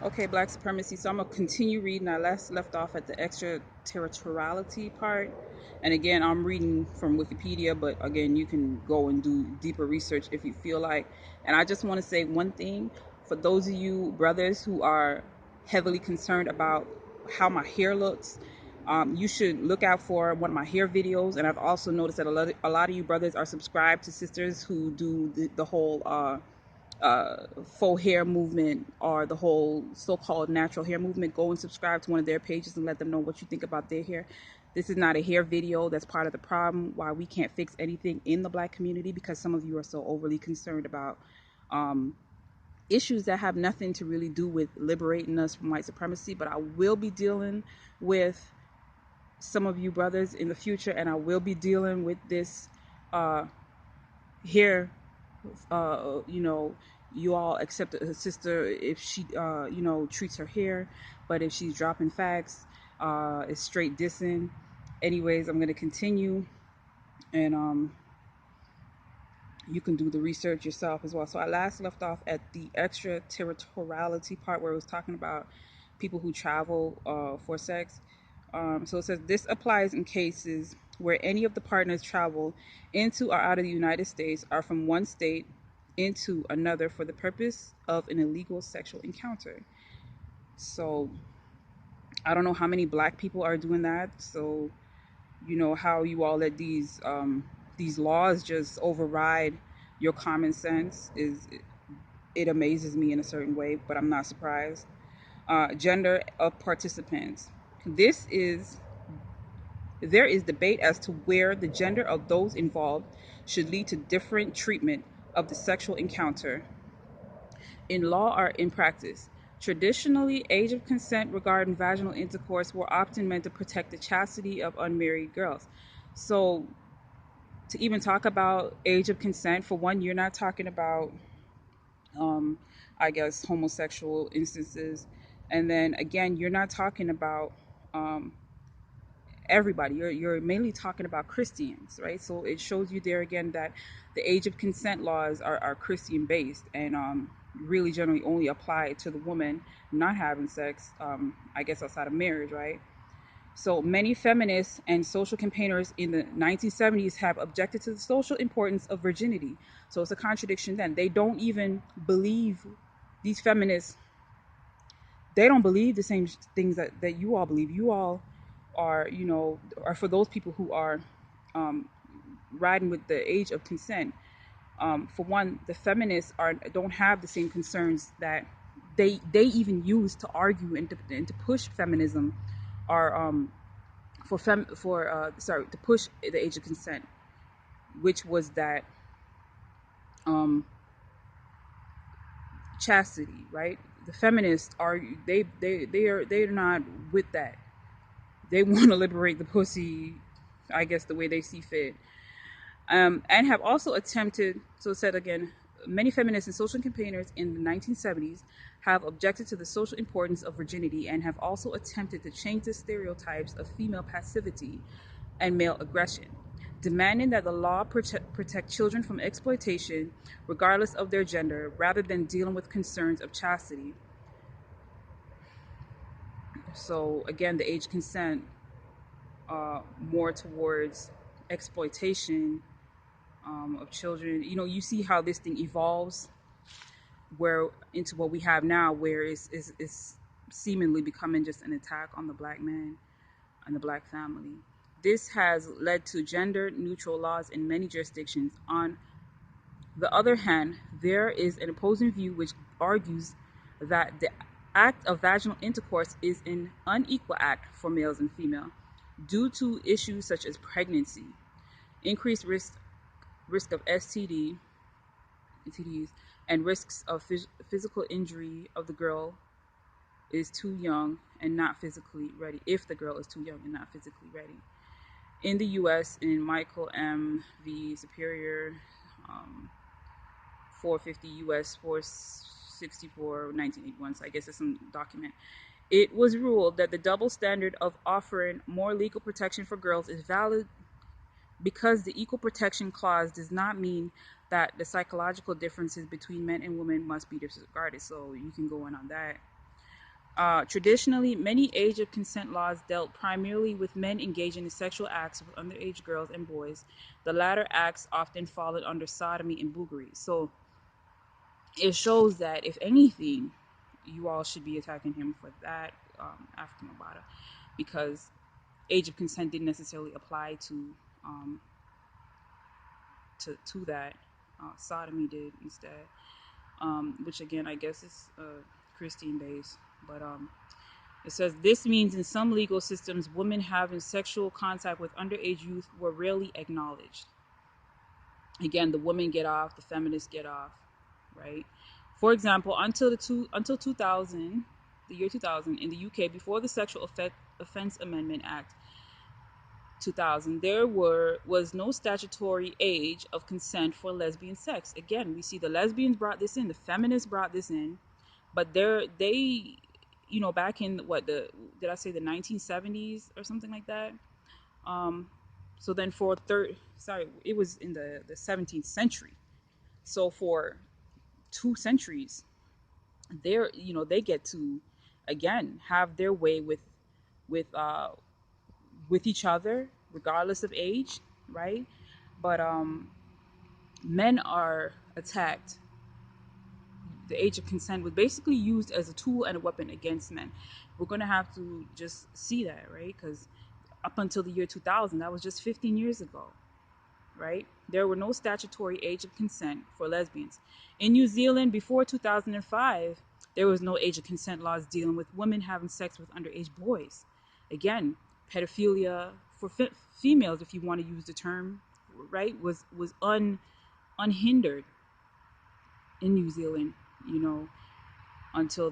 Okay, black supremacy. So I'm gonna continue reading. I last left off at the extraterritoriality part, and again, I'm reading from Wikipedia. But again, you can go and do deeper research if you feel like. And I just want to say one thing for those of you brothers who are heavily concerned about how my hair looks. You should look out for one of my hair videos, and I've also noticed that a lot of you brothers are subscribed to sisters who do the whole faux hair movement or the whole so-called natural hair movement. Go and subscribe to one of their pages and let them know what you think about their hair. This is not a hair video. That's part of the problem why we can't fix anything in the black community, because some of you are so overly concerned about issues that have nothing to really do with liberating us from white supremacy. But I will be dealing with some of you brothers in the future, and I will be dealing with this uh, hair. You know, you all accept a sister if she, treats her hair, but if she's dropping facts, it's straight dissing. Anyways, I'm gonna continue, and you can do the research yourself as well. So I last left off at the extraterritoriality part where it was talking about people who travel for sex. So it says this applies in cases where any of the partners travel into or out of the United States are from one state into another for the purpose of an illegal sexual encounter. So I don't know how many black people are doing that. So you know how you all let these laws just override your common sense is it amazes me in a certain way, but I'm not surprised. Gender of participants. This is There is debate as to where the gender of those involved should lead to different treatment of the sexual encounter in law or in practice. Traditionally, age of consent regarding vaginal intercourse were often meant to protect the chastity of unmarried girls. So, to even talk about age of consent, for one, you're not talking about, um, I guess, homosexual instances. And then again, you're not talking about um, everybody. You're mainly talking about Christians, right? So it shows you there again that the age of consent laws are Christian based, and really generally only apply to the woman not having sex, I guess outside of marriage, right? So many feminists and social campaigners in the 1970s have objected to the social importance of virginity. So it's a contradiction then. They don't even believe, these feminists, they don't believe the same things that you all believe. You all are, are for those people who are um, riding with the age of consent. For one, the feminists don't have the same concerns that they even use to argue and to push feminism, or to push the age of consent, which was that um, chastity, right? The feminists are they're not with that. They want to liberate the pussy, I guess, the way they see fit. And have also attempted, so said again, many feminists and social campaigners in the 1970s have objected to the social importance of virginity and have also attempted to change the stereotypes of female passivity and male aggression, demanding that the law protect children from exploitation regardless of their gender rather than dealing with concerns of chastity. So again, the age consent more towards exploitation of children. You know, you see how this thing evolves, where into what we have now, where it's seemingly becoming just an attack on the black man and the black family. This has led to gender neutral laws in many jurisdictions. On the other hand, there is an opposing view which argues that the act of vaginal intercourse is an unequal act for males and females due to issues such as pregnancy, increased risk of STDs, and risks of physical injury of the girl is too young and not physically ready. If the girl is too young and not physically ready. In the U.S., in Michael M. v. Superior, 450 U.S. 464 1981. So I guess it's some document. It was ruled that the double standard of offering more legal protection for girls is valid because the Equal Protection Clause does not mean that the psychological differences between men and women must be disregarded. So you can go in on that. Traditionally, many age of consent laws dealt primarily with men engaging in sexual acts with underage girls and boys. The latter acts often fallen under sodomy and boogery. So it shows that, if anything, you all should be attacking him for that, African Bambaataa, because age of consent didn't necessarily apply um, to that. Sodomy did instead, which again I guess is Christian based, but it says this means in some legal systems, women having sexual contact with underage youth were rarely acknowledged. Again, the women get off, the feminists get off, right? For example, until 2000, the year 2000 in the UK, before the Offense Amendment Act 2000, there was no statutory age of consent for lesbian sex. Again, we see the lesbians brought this in, the feminists brought this in, but they back in what the did I say the 1970s or something like that. So then for third, sorry, it was in the 17th century. So for 2 centuries, they get to again have their way with uh with each other regardless of age, right? But men are attacked. The age of consent was basically used as a tool and a weapon against men. We're going to have to just see that, right? Because up until the year 2000, that was just 15 years ago, right? There were no statutory age of consent for lesbians. In New Zealand, before 2005, there was no age of consent laws dealing with women having sex with underage boys. Again, pedophilia for females, if you want to use the term, right, was unhindered in New Zealand, until